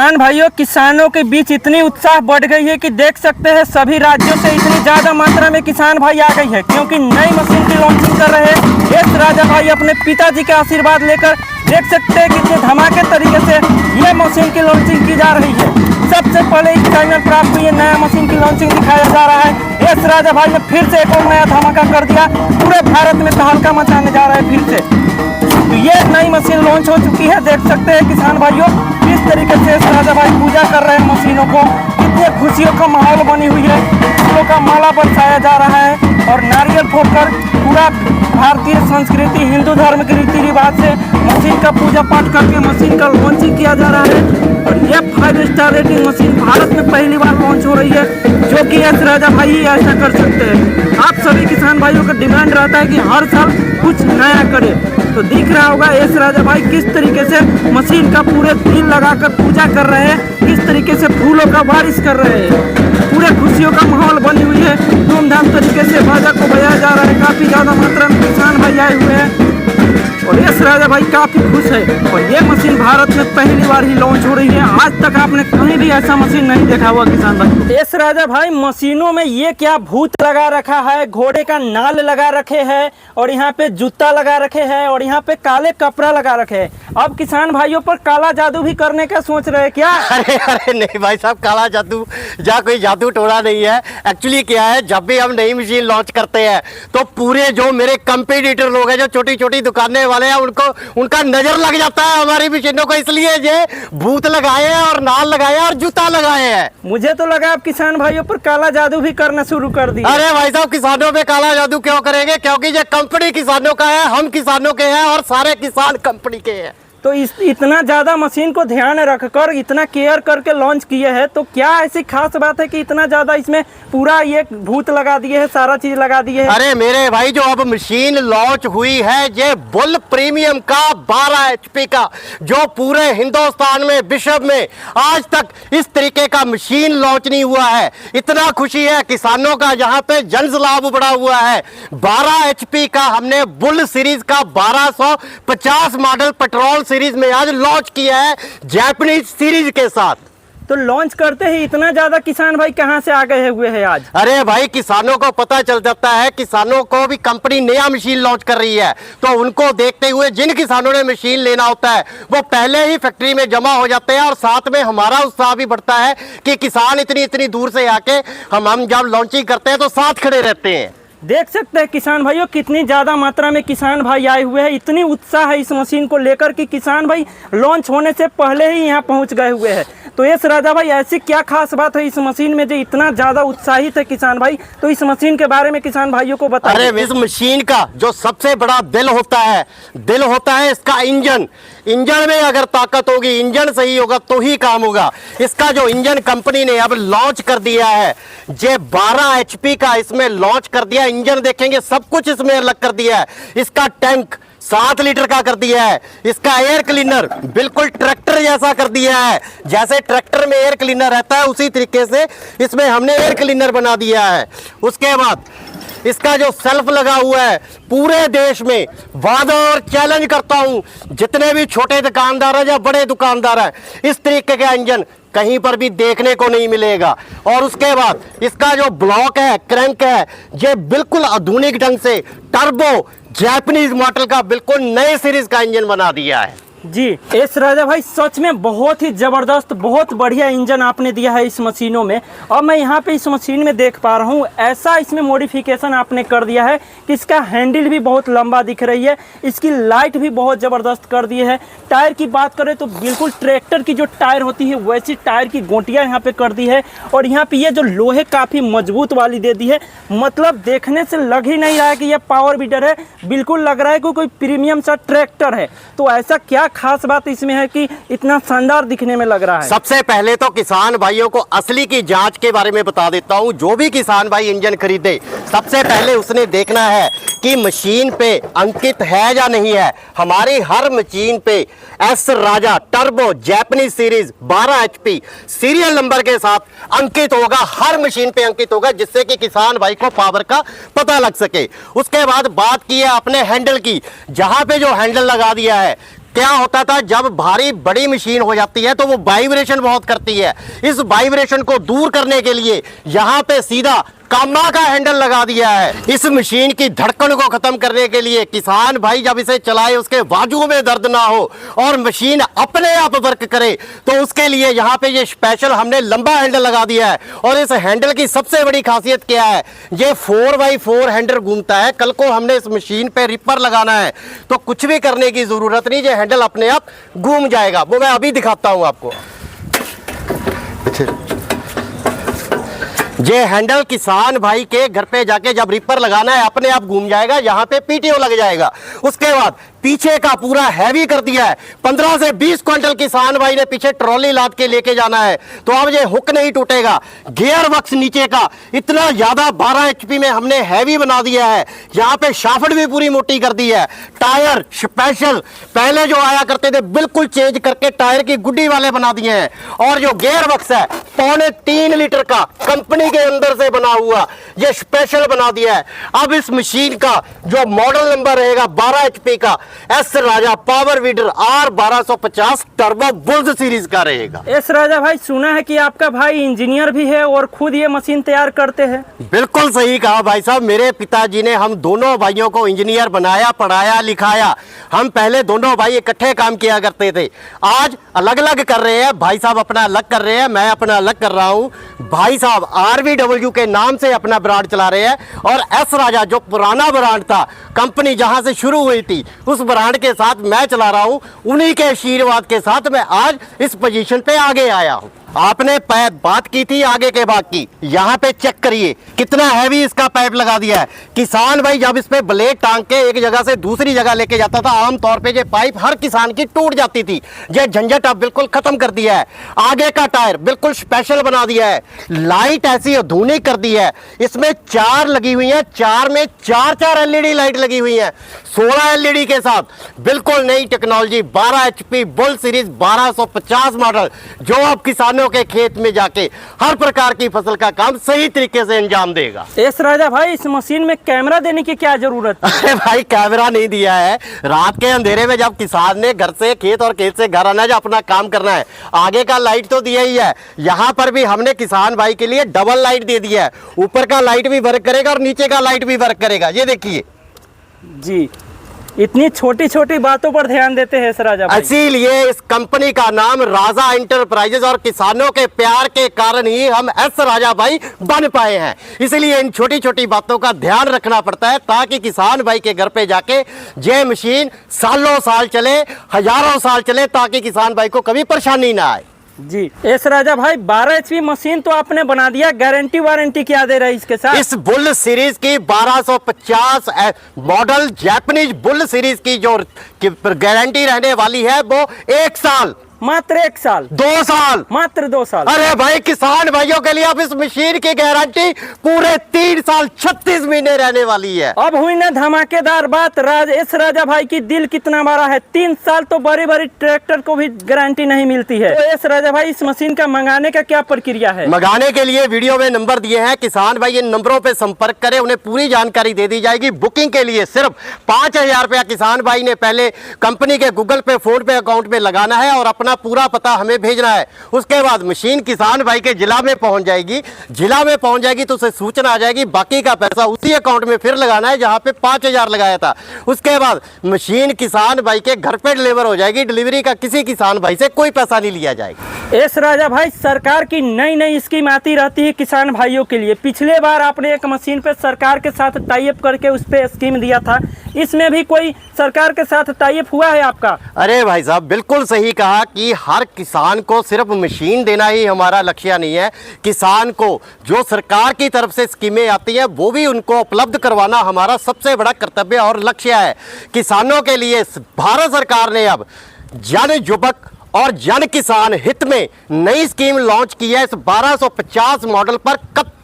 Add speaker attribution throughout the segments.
Speaker 1: किसान भाइयों, किसानों के बीच इतनी उत्साह बढ़ गई है कि देख सकते हैं सभी राज्यों से इतनी ज़्यादा मात्रा में किसान भाई आ गई है, क्योंकि नई मशीन की लॉन्चिंग कर रहे हैं। एस राजा भाई अपने पिताजी के आशीर्वाद लेकर देख सकते हैं कितने धमाके तरीके से ये मशीन की लॉन्चिंग की जा रही है। सबसे पहले इस चैनल पर आपको ये नया मशीन की लॉन्चिंग दिखाया जा रहा है। एस राजा भाई ने फिर से एक और नया धमाका कर दिया, पूरे भारत में तहलका मचाने जा रहा है फिर से। तो ये नई मशीन लॉन्च हो चुकी है। देख सकते हैं किसान भाइयों किस तरीके से एस राजा भाई पूजा कर रहे हैं मशीनों को, कितने खुशियों का माहौल बनी हुई है। फूलों का माला बरसाया जा रहा है और नारियल फोड़कर पूरा भारतीय संस्कृति, हिंदू धर्म के रीति रिवाज से मशीन का पूजा पाठ करके मशीन का लॉन्चिंग किया जा रहा है। और यह 5 स्टार रेटिंग मशीन भारत में पहली बार लॉन्च हो रही है, जो कि एस राजा भाई ही ऐसा कर सकते हैं। आप सभी किसान भाइयों का डिमांड रहता है कि हर साल कुछ नया करे, तो दिख रहा होगा एस राजा भाई किस तरीके से मशीन का पूरे दिल लगाकर पूजा कर रहे हैं, किस तरीके से फूलों का बारिश कर रहे हैं। पूरे खुशियों का माहौल बनी हुई है, धूमधाम तरीके से बाजा को बजाया जा रहा है। काफी ज्यादा मात्रा में किसान भाई आए हुए हैं और एस राजा भाई काफी खुश है। और ये मशीन भारत में पहली बार ही लॉन्च हो रही है। आज तक आपने कहीं भी ऐसा मशीन नहीं देखा हुआ किसान भाई। एस राजा भाई मशीनों में ये क्या भूत लगा रखा है, घोड़े का नाल लगा रखे है और यहाँ पे जूता लगा रखे है और यहाँ पे काले कपड़ा लगा रखे है। अब किसान भाइयों पर काला जादू भी करने का सोच रहे हैं क्या?
Speaker 2: अरे नहीं भाई साहब, काला जादू या कोई जादू टोना नहीं है। एक्चुअली क्या है, जब भी हम नई मशीन लॉन्च करते हैं तो पूरे जो मेरे कंपटीटर लोग हैं, जो छोटी छोटी दुकानें वाले हैं, उनका नजर लग जाता है हमारी मशीनों को, इसलिए ये भूत लगाए हैं और नाल लगाए हैं और जूता लगाए हैं।
Speaker 1: मुझे तो लगा आप किसान भाइयों पर काला जादू भी करना शुरू कर दिया।
Speaker 2: अरे भाई साहब, किसानों पे काला जादू क्यों करेंगे? क्योंकि ये कंपनी किसानों का है, हम किसानों के हैं और सारे किसान कंपनी के हैं।
Speaker 1: तो इतना ज़्यादा मशीन को ध्यान रखकर इतना केयर करके लॉन्च किए हैं, तो क्या ऐसी खास बात है कि इतना ज़्यादा इसमें पूरा ये भूत लगा दिए है, सारा चीज़ लगा दिए है?
Speaker 2: अरे मेरे भाई, जो अब मशीन लॉन्च हुई है ये बुल प्रीमियम का 12 HP का, जो पूरे हिंदुस्तान में, विश्व में आज तक इस तरीके का मशीन लॉन्च नहीं हुआ है। इतना खुशी है किसानों का, यहाँ पे जन लाभ बढ़ा हुआ है। 12 HP का हमने बुल सीरीज का 1250 मॉडल पेट्रोल सीरीज में आज लॉन्च किया है, जापानीज सीरीज के साथ।
Speaker 1: तो लॉन्च करते ही इतना ज्यादा किसान भाई कहां से आ गए हुए हैं आज?
Speaker 2: अरे भाई, किसानों को पता चल जाता है, किसानों को भी कंपनी नया मशीन लॉन्च कर रही है, तो उनको देखते हुए जिन किसानों ने मशीन लेना होता है वो पहले ही फैक्ट्री में जमा हो जाते हैं। और साथ में हमारा उत्साह भी बढ़ता है कि किसान इतनी दूर से आके हम जब लॉन्चिंग करते हैं तो साथ खड़े रहते हैं।
Speaker 1: देख सकते हैं किसान भाइयों कितनी ज़्यादा मात्रा में किसान भाई आए हुए हैं। इतनी उत्साह है इस मशीन को लेकर कि किसान भाई लॉन्च होने से पहले ही यहाँ पहुँच गए हुए हैं। तो एस राजा भाई, ऐसी क्या खास बात है इस मशीन में जो इतना ज़्यादा उत्साहित है किसान भाई? तो इस मशीन के बारे में किसान भाइयों को बताइए।
Speaker 2: अरे, इस मशीन का जो सबसे बड़ा दिल होता है इसका इंजन। इंजन में अगर ताकत होगी, इंजन सही होगा तो ही काम होगा। इसका जो इंजन कंपनी ने अब लॉन्च कर दिया है, ये 12 HP का इसमें लॉन्च कर दिया। इंजन देखेंगे, सब कुछ इसमें अलग कर दिया है। इसका टैंक 7 लीटर का कर दिया है। इसका एयर क्लीनर बिल्कुल ट्रैक्टर जैसा कर दिया है। जैसे ट्रैक्टर में एयर क्लीनर रहता है, उसी तरीके से इसमें हमने एयर क्लीनर बना दिया है। उसके बाद इसका जो सेल्फ लगा हुआ है, पूरे देश में वादा और चैलेंज करता हूं, जितने भी छोटे दुकानदार हैं या बड़े दुकानदार हैं, इस तरीके का इंजन कहीं पर भी देखने को नहीं मिलेगा। और उसके बाद इसका जो ब्लॉक है, क्रैंक है, ये बिल्कुल आधुनिक ढंग से टर्बो जापानीज मॉडल का बिल्कुल नए सीरीज का इंजन बना दिया है।
Speaker 1: जी एस राजा भाई, सच में बहुत ही ज़बरदस्त, बहुत बढ़िया इंजन आपने दिया है इस मशीनों में। और मैं यहाँ पे इस मशीन में देख पा रहा हूँ ऐसा इसमें मॉडिफिकेशन आपने कर दिया है कि इसका हैंडल भी बहुत लंबा दिख रही है, इसकी लाइट भी बहुत ज़बरदस्त कर दी है। टायर की बात करें तो बिल्कुल ट्रैक्टर की जो टायर होती है वैसी टायर की गोटियाँ यहाँ पर कर दी है। और यहाँ पर ये जो लोहे काफ़ी मजबूत वाली दे दी है, मतलब देखने से लग ही नहीं रहा है कि यह पावर बीटर है, बिल्कुल लग रहा है कि कोई प्रीमियम सा ट्रैक्टर है। तो ऐसा क्या खास बात इसमें है कि इतना शानदार दिखने में लग रहा है?
Speaker 2: सबसे पहले तो किसान भाइयों को असली की जांच के बारे में बता देता हूं। जो भी किसान भाई इंजन खरीदे, सबसे पहले उसने देखना है कि मशीन पे अंकित है या नहीं है। हमारी हर मशीन पे S Raja turbo Japanese series 12 HP serial number के साथ अंकित होगा, हर मशीन पे अंकित होगा, जिससे कि किसान भाई को पावर का पता लग सके। उसके बाद बात की है अपने हैंडल की, जहां पे जो हैंडल लगा दिया है, क्या होता था, जब भारी बड़ी मशीन हो जाती है तो वो वाइब्रेशन बहुत करती है। इस वाइब्रेशन को दूर करने के लिए यहाँ पे सीधा कामा का हैंडल लगा दिया है। इस मशीन की धड़कन को खत्म करने के लिए किसान भाई जब इसे चलाए उसके बाजू में दर्द ना हो और मशीन अपने आप वर्क करे, तो उसके लिए यहाँ पे ये स्पेशल हमने लंबा हैंडल लगा दिया है। और इस हैंडल की सबसे बड़ी खासियत क्या है, ये 4x4 हैंडल घूमता है। कल को हमने इस मशीन पे रिपर लगाना है तो कुछ भी करने की जरूरत नहीं, ये हैंडल अपने आप घूम जाएगा। वो मैं अभी दिखाता हूं आपको। ये हैंडल किसान भाई के घर पे जाके जब रिपर लगाना है अपने आप घूम जाएगा, यहाँ पे पीटीओ लग जाएगा। उसके बाद पीछे का पूरा हैवी कर दिया है। 15 से 20 क्विंटल किसान भाई ने पीछे ट्रॉली लाद के लेके जाना है, तो अब ये हुक नहीं टूटेगा। गियर बक्स नीचे का इतना ज्यादा 12 HP में हमने हैवी बना दिया है। यहाँ पे शाफ्ट भी पूरी मोटी कर दी है। टायर स्पेशल पहले जो आया करते थे बिल्कुल चेंज करके टायर की गुड्डी वाले बना दिए हैं। और जो गियर बक्स है 3.25 लीटर का कंपनी के अंदर से बना हुआ, ये स्पेशल बना दिया है। अब इस मशीन का जो मॉडल नंबर रहेगा 12 HP का S Raja power weeder R1250 turbo bulls series का रहेगा।
Speaker 1: एस राजा भाई, सुना है कि आपका भाई इंजीनियर भी है और खुद ये मशीन तैयार करते हैं।
Speaker 2: बिल्कुल सही कहा भाई साहब, मेरे पिताजी ने हम दोनों भाइयों को इंजीनियर बनाया, पढ़ाया, लिखाया। हम पहले दोनों भाई इकट्ठे काम किया करते थे, आज अलग अलग कर रहे हैं। भाई साहब अपना अलग कर रहे हैं, मैं अपना अलग कर रहा हूं। भाई साहब RVW के नाम से अपना ब्रांड चला रहे हैं और एस राजा जो पुराना ब्रांड था, कंपनी जहां से शुरू हुई थी, उस ब्रांड के साथ मैं चला रहा हूं। उन्हीं के आशीर्वाद के साथ मैं आज इस पोजीशन पे आगे आया हूं। आपने बात की थी आगे के भाग की, यहाँ पे चेक करिए कितना हैवी इसका पाइप लगा दिया है। किसान भाई जब इस पे ब्लेड टांग के एक जगह से दूसरी जगह लेके जाता था, आमतौर पे ये पाइप हर किसान की टूट जाती थी। ये झंझट अब बिल्कुल खत्म कर दिया है। आगे का टायर बिल्कुल स्पेशल बना दिया है। लाइट ऐसी आधुनिक कर दी है, इसमें 4 लगी हुई है, 4 में 4 LED लाइट लगी हुई है 16 LED के साथ। बिल्कुल नई technology 12 HP bull series 1250 model, जो अब किसानों के खेत में जाके हर प्रकार की फसल का काम सही तरीके से अंजाम देगा।
Speaker 1: एस राजा भाई, इस मशीन में कैमरा देने की क्या जरूरत है?
Speaker 2: अरे भाई कैमरा नहीं दिया है, रात के अंधेरे में जब किसान ने घर से खेत और खेत से घर आना है, अपना काम करना है, आगे का लाइट तो दिया ही है। यहाँ पर भी हमने किसान भाई के लिए डबल लाइट दे दिया है। ऊपर का लाइट भी वर्क करेगा और नीचे का लाइट भी वर्क करेगा। ये देखिए
Speaker 1: जी, इतनी छोटी छोटी बातों पर ध्यान देते हैं एस राजा भाई।
Speaker 2: इसीलिए इस कंपनी का नाम राजा एंटरप्राइजेज, और किसानों के प्यार के कारण ही हम एस राजा भाई बन पाए हैं। इसलिए इन छोटी छोटी बातों का ध्यान रखना पड़ता है ताकि किसान भाई के घर पे जाके ये मशीन सालों साल चले, हजारों साल चले, ताकि किसान भाई को कभी परेशानी ना आए।
Speaker 1: जी एस राजा भाई, 12 HP मशीन तो आपने बना दिया, गारंटी वारंटी क्या दे रहा है इसके साथ?
Speaker 2: इस बुल सीरीज की 1250 मॉडल जापानीज बुल सीरीज की जो गारंटी रहने वाली है वो 1 साल,
Speaker 1: मात्र 1 साल,
Speaker 2: 2 साल,
Speaker 1: मात्र 2 साल।
Speaker 2: अरे भाई किसान भाइयों के लिए अब इस मशीन की गारंटी पूरे 3 साल 36 महीने रहने वाली है।
Speaker 1: अब हुई ना धमाकेदार बात। एस राजा भाई की दिल कितना बड़ा है, 3 साल तो बड़ी बड़ी ट्रैक्टर को भी गारंटी नहीं मिलती है। तो एस राजा भाई, इस मशीन का मंगाने का क्या प्रक्रिया है?
Speaker 2: मंगाने के लिए वीडियो में नंबर दिए हैं, किसान भाई इन नंबरों पे संपर्क करें, उन्हें पूरी जानकारी दे दी जाएगी। बुकिंग के लिए सिर्फ 5000 रुपया किसान भाई ने पहले कंपनी के गूगल पे, फोन पे अकाउंट में लगाना है और अपना पूरा पता हमें भेजना है। उसके बाद मशीन किसान भाई के जिला में पहुंच जाएगी। जिला में पहुंच जाएगी तो उसे सूचना आ जाएगी, बाकी का पैसा उसी अकाउंट में फिर लगाना है जहां पे 5000 लगाया था। उसके बाद मशीन किसान भाई के घर पे डिलीवर हो जाएगी। डिलीवरी का किसी किसान भाई से कोई पैसा नहीं लिया जाएगा।
Speaker 1: एस राजा भाई, सरकार की नई नई स्कीम आती रहती है किसान भाइयों के लिए। पिछले बार आपने एक मशीन पे सरकार के साथ टाई अप करके उस पे स्कीम दिया था, इसमें भी कोई सरकार के साथ टाई अप हुआ है आपका?
Speaker 2: अरे भाई साहब, बिल्कुल सही कहा कि हर किसान को सिर्फ मशीन देना ही हमारा लक्ष्य नहीं है। किसान को जो सरकार की तरफ से स्कीमें आती हैं वो भी उनको उपलब्ध करवाना हमारा सबसे बड़ा कर्तव्य और लक्ष्य है। किसानों के लिए भारत सरकार ने अब जन युवक और जन किसान हित में नई स्कीम लॉन्च की है। इस 1250 मॉडल पर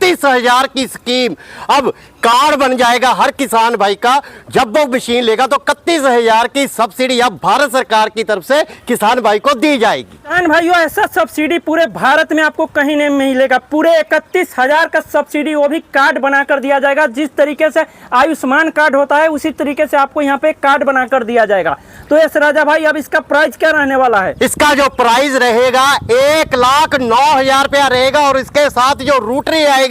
Speaker 2: 31,000 की स्कीम। अब कार्ड बन जाएगा हर किसान भाई का, जब वो मशीन लेगा तो 31,000 की सब्सिडी अब भारत सरकार की तरफ से किसान भाई को दी जाएगी।
Speaker 1: किसान भाइयों, ऐसा सब्सिडी पूरे भारत में आपको कहीं नहीं मिलेगा। पूरे 31,000 का सब्सिडी, वो भी कार्ड बनाकर दिया जाएगा। जिस तरीके से आयुष्मान कार्ड होता है उसी तरीके से आपको यहाँ पे कार्ड बनाकर दिया जाएगा। तो यस राजा भाई, अब इसका प्राइस क्या रहने वाला है?
Speaker 2: इसका जो प्राइस रहेगा 1,09,000 रुपया रहेगा, और इसके साथ जो रूटरी आएगी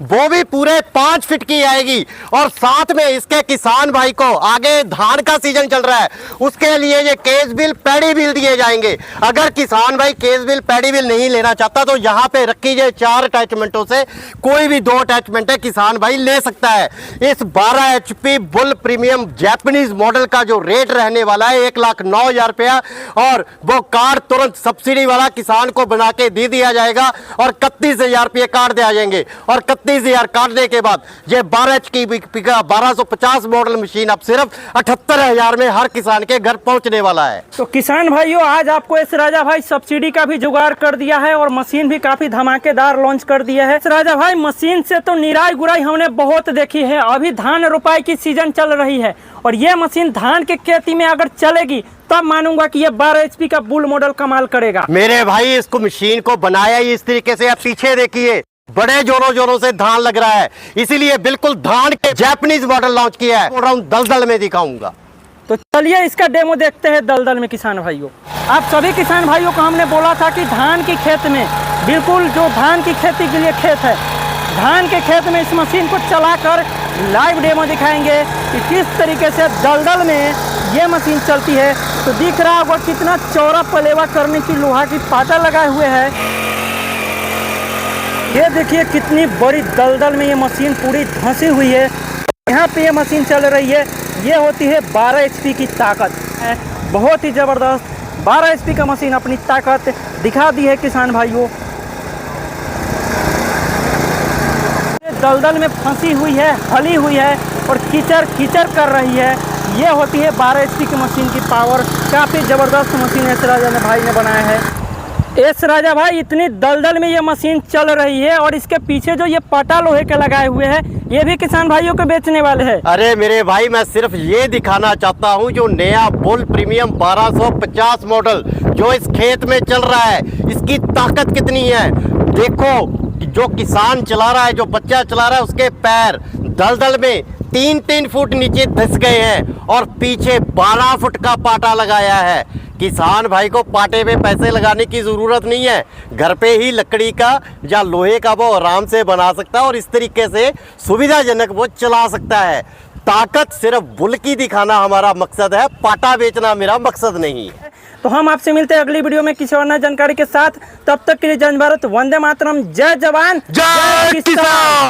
Speaker 2: वो भी पूरे 5 फीट की आएगी। और साथ में इसके किसान भाई को, आगे धान का सीजन चल रहा है, उसके लिए ये केस बिल पैडी बिल दिए जाएंगे। अगर किसान भाई केस बिल पैडी बिल नहीं लेना चाहता तो यहाँ पे रखी जाए 4 अटैचमेंटों से कोई भी 2 अटैचमेंट है किसान भाई ले सकता है। इस 12 HP bull premium Japanese model का जो रेट रहने वाला है 1,09,000 रुपया, और वो कार्ड तुरंत सब्सिडी वाला किसान को बना के दे दिया जाएगा, और 31,000 रुपये कार्ड दिया जाएंगे। और 31,000 काटने के बाद ये 12 HP की 1250 मॉडल मशीन अब सिर्फ 78,000 में हर किसान के घर पहुंचने वाला है।
Speaker 1: तो किसान भाइयों, आज आपको इस राजा भाई सब्सिडी का भी जुगाड़ कर दिया है और मशीन भी काफी धमाकेदार लॉन्च कर दिया है। इस राजा भाई, मशीन से तो निराई गुराई हमने बहुत देखी है। अभी धान रोपाई की सीजन चल रही है और ये मशीन धान की खेती में अगर चलेगी तब मानूंगा कि ये 12 HP का बुल मॉडल कमाल करेगा।
Speaker 2: मेरे भाई, इसको मशीन को बनाया ही इस तरीके से, आप पीछे देखिए बड़े जोरों जोरों से धान लग रहा है, इसीलिए बिल्कुल धान के जापानीज मॉडल लॉन्च किया है। दलदल में दिखाऊंगा।
Speaker 1: तो चलिए इसका डेमो देखते हैं दलदल में। किसान भाइयों, आप सभी किसान भाइयों को हमने बोला था कि धान की खेत में, बिल्कुल जो धान की खेती के लिए खेत है, धान के खेत में इस मशीन को चलाकर लाइव डेमो दिखाएंगे कि किस तरीके से दलदल में ये मशीन चलती है। तो दिख रहा होगा कितना चौड़ा पलेवा करने की लोहा की पाटा लगाए हुए है। ये देखिए कितनी बड़ी दलदल में ये मशीन पूरी धंसी हुई है। यहाँ पे ये मशीन चल रही है, ये होती है 12 HP की ताकत है। बहुत ही ज़बरदस्त 12 HP का मशीन अपनी ताकत दिखा दी है किसान भाइयों। ये दलदल में फंसी हुई है, हली हुई है और कीचड़ कीचड़ कर रही है। ये होती है 12 HP की मशीन की पावर। काफ़ी ज़बरदस्त मशीन एस राजा भाई ने बनाया है। एस राजा भाई, इतनी दलदल में ये मशीन चल रही है और इसके पीछे जो ये पटा लोहे के लगाए हुए हैं, ये भी किसान भाइयों को बेचने वाले हैं।
Speaker 2: अरे मेरे भाई, मैं सिर्फ ये दिखाना चाहता हूँ जो नया बुल प्रीमियम 1250 मॉडल जो इस खेत में चल रहा है, इसकी ताकत कितनी है। देखो, जो किसान चला रहा है, जो बच्चा चला रहा है, उसके पैर दलदल में 3-3 फुट नीचे धंस गए हैं और पीछे 12 फुट का पाटा लगाया है। किसान भाई को पाटे पे पैसे लगाने की ज़रूरत नहीं है, घर पे ही लकड़ी का या लोहे का वो आराम से बना सकता है और इस तरीके से सुविधाजनक वो चला सकता है। ताकत सिर्फ बुल की दिखाना हमारा मकसद है, पाटा बेचना मेरा मकसद नहीं है।
Speaker 1: तो हम आपसे मिलते हैं अगली वीडियो में किसी और नई जानकारी के साथ। तब तक के लिए जय भारत, वंदे मातरम, जय जवान,
Speaker 2: जय किसान।